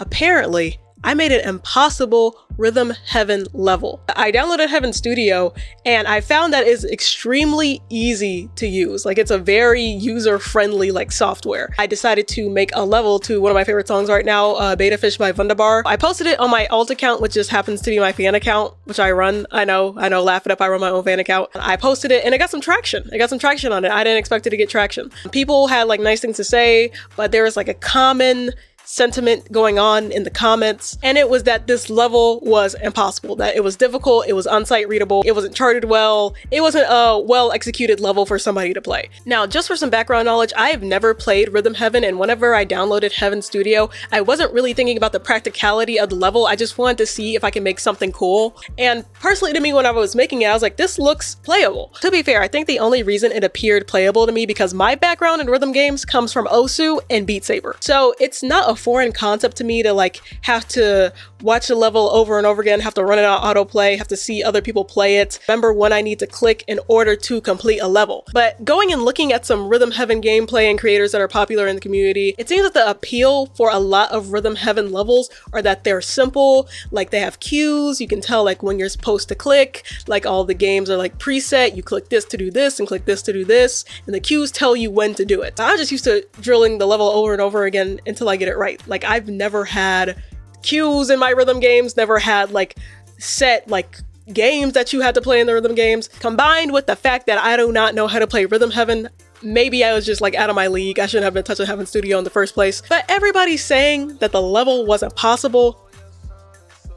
Apparently, I made an impossible Rhythm Heaven level. I downloaded Heaven Studio and I found that it's extremely easy to use. Like, it's a very user-friendly like software. I decided to make a level to one of my favorite songs right now, Beta Fish by Wunderbar. I posted it on my alt account, which just happens to be my fan account, which I run. I know, laugh it up, I run my own fan account. I posted it and it got some traction. It got some traction on it. I didn't expect it to get traction. People had like nice things to say, but there was like a common sentiment going on in the comments, and it was that this level was impossible, that it was difficult, it was unsight readable, it wasn't charted well, it wasn't a well executed level for somebody to play. Now, just for some background knowledge, I have never played Rhythm Heaven, and whenever I downloaded Heaven Studio, I wasn't really thinking about the practicality of the level. I just wanted to see if I can make something cool. And personally to me, when I was making it, I was like, this looks playable. To be fair, I think the only reason it appeared playable to me because my background in rhythm games comes from Osu and Beat Saber. So it's not a foreign concept to me to like have to watch the level over and over again, have to run it on autoplay, have to see other people play it, remember when I need to click in order to complete a level. But going and looking at some Rhythm Heaven gameplay and creators that are popular in the community, it seems that the appeal for a lot of Rhythm Heaven levels are that they're simple, like they have cues, you can tell like when you're supposed to click, like all the games are like preset, you click this to do this and click this to do this, and the cues tell you when to do it. I'm just used to drilling the level over and over again until I get it right. Like, I've never had cues in my rhythm games, never had like set like games that you had to play in the rhythm games. Combined with the fact that I do not know how to play Rhythm Heaven, maybe I was just like out of my league. I shouldn't have been touching Heaven Studio in the first place. But everybody's saying that the level wasn't possible.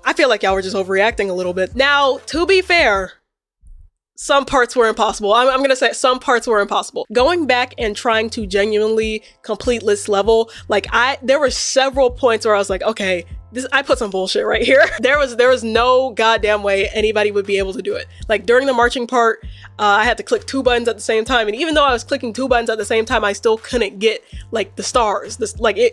I feel like y'all were just overreacting a little bit. Now, to be fair, some parts were impossible. I'm gonna say some parts were impossible. Going back and trying to genuinely complete this level, like there were several points where I was like, okay, I put some bullshit right here. There was no goddamn way anybody would be able to do it. Like during the marching part, I had to click 2 buttons at the same time, and even though I was clicking 2 buttons at the same time, I still couldn't get like the stars.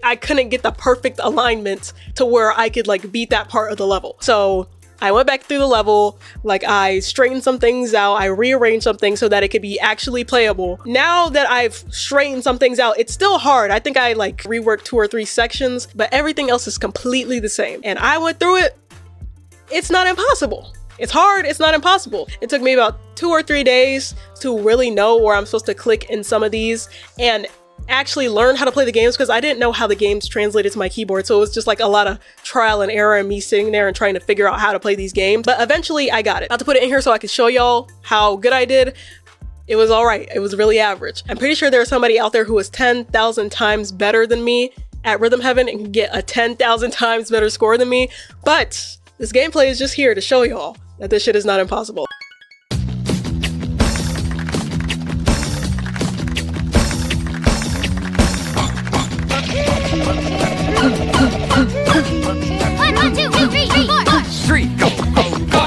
I couldn't get the perfect alignment to where I could like beat that part of the level. So I went back through the level, like I straightened some things out, I rearranged some things so that it could be actually playable. Now that I've straightened some things out, it's still hard. I think I like reworked 2 or 3 sections, but everything else is completely the same. And I went through it. It's not impossible. It's hard, it's not impossible. It took me about 2 or 3 days to really know where I'm supposed to click in some of these and actually learn how to play the games, because I didn't know how the games translated to my keyboard, so it was just like a lot of trial and error and me sitting there and trying to figure out how to play these games. But eventually I got it. I'll have to put it in here so I could show y'all how good I did. It was all right. It was really average. I'm pretty sure there's somebody out there who is 10,000 times better than me at Rhythm Heaven and can get a 10,000 times better score than me, but this gameplay is just here to show y'all that this shit is not impossible. One, two, three, four. Street, go, go, go.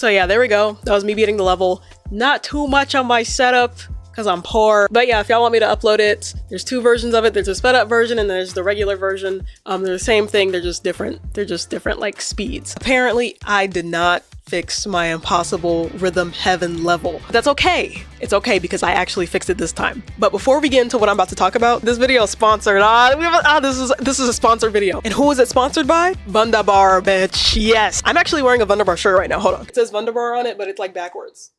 So yeah, there we go. That was me beating the level. Not too much on my setup because I'm poor. But yeah, if y'all want me to upload it, there's two versions of it. There's a sped up version and there's the regular version. They're the same thing, they're just different. They're just different like speeds. Apparently, I did not fix my impossible Rhythm Heaven level. That's okay. It's okay because I actually fixed it this time. But before we get into what I'm about to talk about, this video is sponsored. This is a sponsored video. And who is it sponsored by? Wunderbar, bitch. Yes. I'm actually wearing a Wunderbar shirt right now. Hold on. It says Wunderbar on it, but it's like backwards.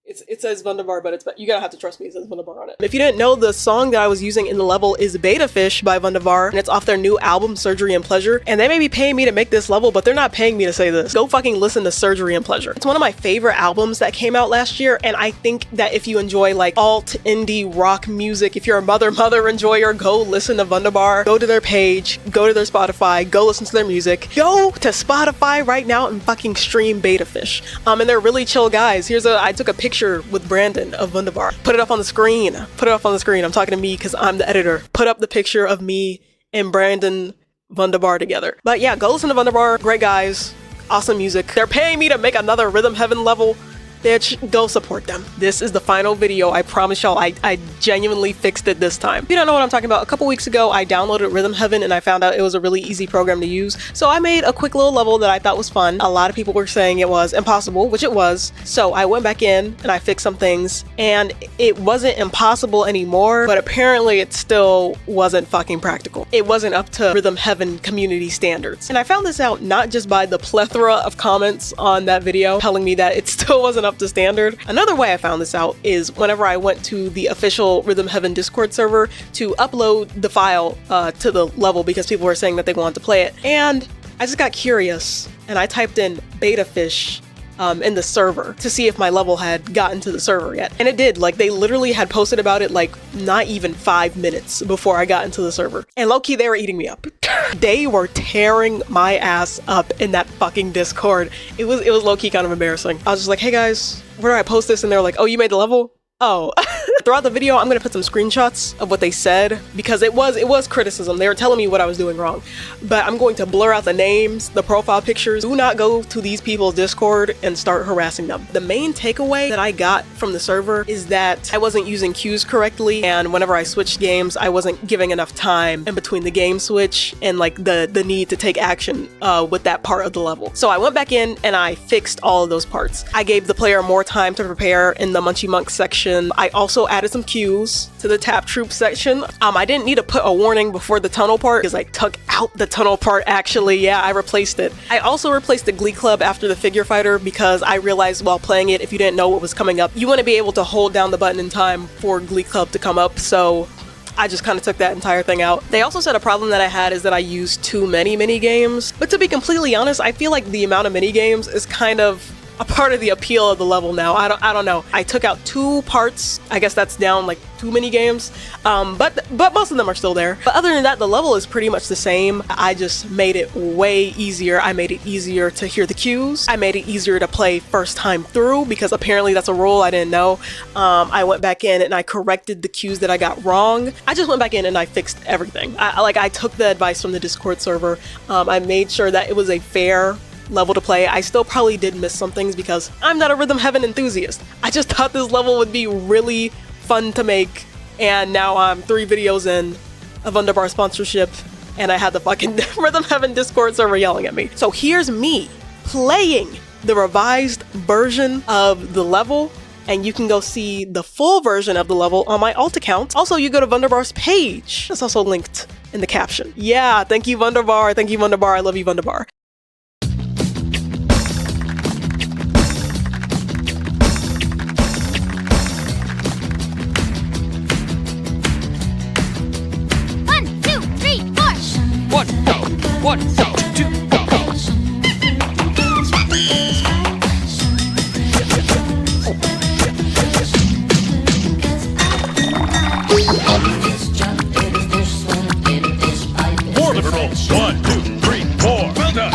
It says Wunderbar, but you gotta have to trust me, it says Wunderbar on it. If you didn't know, the song that I was using in the level is Beta Fish by Wunderbar, and it's off their new album, Surgery and Pleasure. And they may be paying me to make this level, but they're not paying me to say this. Go fucking listen to Surgery and Pleasure. It's one of my favorite albums that came out last year, and I think that if you enjoy like alt indie rock music, if you're a mother enjoyer, go listen to Wunderbar. Go to their page, go to their Spotify, go listen to their music. Go to Spotify right now and fucking stream Beta Fish. And they're really chill guys. I took a picture with Brandon of Wunderbar. Put it up on the screen. Put it up on the screen. I'm talking to me because I'm the editor. Put up the picture of me and Brandon Wunderbar together. But yeah, go listen to Wunderbar. Great guys. Awesome music. They're paying me to make another Rhythm Heaven level. Bitch, go support them. This is the final video. I promise y'all, I genuinely fixed it this time. If you don't know what I'm talking about, a couple weeks ago, I downloaded Rhythm Heaven and I found out it was a really easy program to use. So I made a quick little level that I thought was fun. A lot of people were saying it was impossible, which it was. So I went back in and I fixed some things and it wasn't impossible anymore, but apparently it still wasn't fucking practical. It wasn't up to Rhythm Heaven community standards. And I found this out not just by the plethora of comments on that video telling me that it still wasn't up to standard. Another way I found this out is whenever I went to the official Rhythm Heaven Discord server to upload the file to the level because people were saying that they wanted to play it. And I just got curious and I typed in Beta Fish in the server to see if my level had gotten to the server yet. And it did. Like, they literally had posted about it like not even 5 minutes before I got into the server. And low-key, they were eating me up. They were tearing my ass up in that fucking Discord. It was low-key kind of embarrassing. I was just like, hey guys, where do I post this? And they're like, oh, you made the level? Oh. Throughout the video, I'm gonna put some screenshots of what they said because it was criticism. They were telling me what I was doing wrong. But I'm going to blur out the names, the profile pictures. Do not go to these people's Discord and start harassing them. The main takeaway that I got from the server is that I wasn't using cues correctly, and whenever I switched games, I wasn't giving enough time in between the game switch and like the need to take action with that part of the level. So I went back in and I fixed all of those parts. I gave the player more time to prepare in the Munchie Monk section. I also added some cues to the Tap Troop section. I didn't need to put a warning before the tunnel part because I took out the tunnel part actually. Yeah, I replaced it. I also replaced the Glee Club after the Figure Fighter because I realized while playing it, if you didn't know what was coming up, you want to be able to hold down the button in time for Glee Club to come up. So I just kind of took that entire thing out. They also said a problem that I had is that I used too many mini games. But to be completely honest, I feel like the amount of mini games is kind of a part of the appeal of the level now. I don't know. I took out 2 parts. I guess that's down like 2 mini games. But most of them are still there. But other than that, the level is pretty much the same. I just made it way easier. I made it easier to hear the cues. I made it easier to play first time through because apparently that's a rule I didn't know. I went back in and I corrected the cues that I got wrong. I just went back in and I fixed everything. I took the advice from the Discord server. I made sure that it was a fair level to play. I still probably did miss some things because I'm not a Rhythm Heaven enthusiast. I just thought this level would be really fun to make, and now I'm 3 videos in of Wunderbar sponsorship and I had the fucking Rhythm Heaven Discord server yelling at me. So here's me playing the revised version of the level, and you can go see the full version of the level on my alt account. Also, you go to Wunderbar's page. It's also linked in the caption. Yeah, thank you Wunderbar. Thank you Wunderbar. I love you Wunderbar. One, go, 2, go. More liberal. 1, 2, 3, 4. Well done.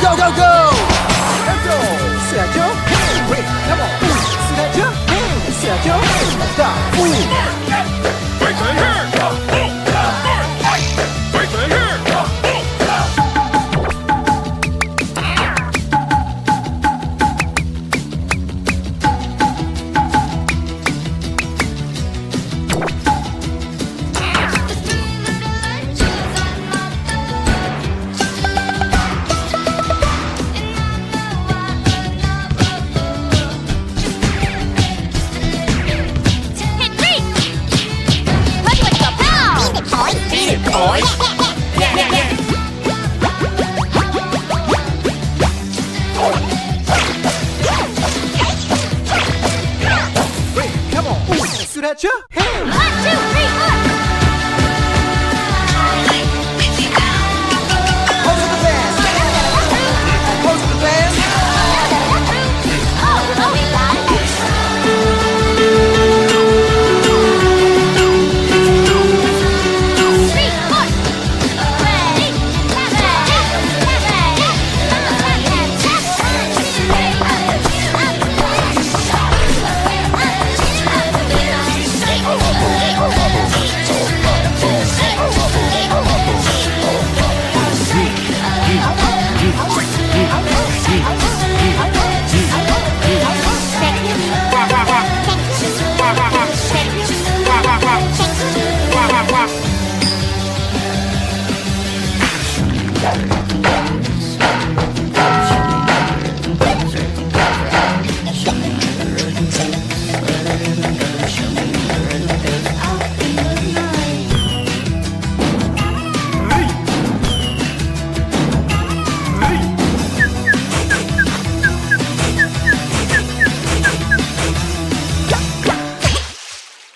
go, go, go! Let's go! 쓰라죠? Wait, come on! 쓰라죠? 쓰라죠? Stop! Right hand here! Right hand here! Hit 3! Let's go, pow! Beat it, boys! Yeah, yeah, yeah! Wait, come on! 쓰라죠? Hey! 1, 2, 3, 4! Close the fans! Close the fans! Oh, we got it! 3, 4! Ready,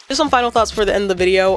Just some final thoughts for the end of the video.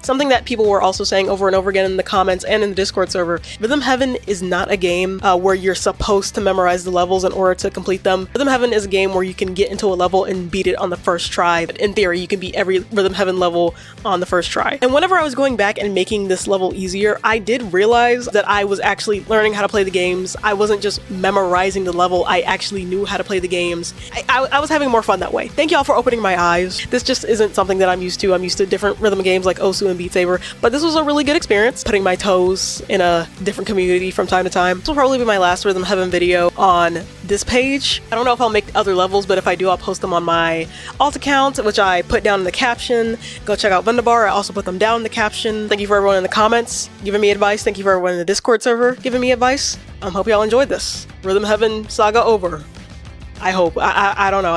Something that people were also saying over and over again in the comments and in the Discord server. Rhythm Heaven is not a game where you're supposed to memorize the levels in order to complete them. Rhythm Heaven is a game where you can get into a level and beat it on the first try. In theory, you can beat every Rhythm Heaven level on the first try. And whenever I was going back and making this level easier, I did realize that I was actually learning how to play the games. I wasn't just memorizing the level, I actually knew how to play the games. I was having more fun that way. Thank y'all for opening my eyes. This just isn't something that I'm used to. I'm used to different rhythm games like Osu and Beat Saber, but this was a really good experience, putting my toes in a different community from time to time. This will probably be my last Rhythm Heaven video on this page. I don't know if I'll make other levels, but if I do, I'll post them on my alt account, which I put down in the caption. Go check out Wunderbar. I also put them down in the caption. Thank you for everyone in the comments giving me advice. Thank you for everyone in the Discord server giving me advice. Hope y'all enjoyed this. Rhythm Heaven saga over. I hope. I don't know.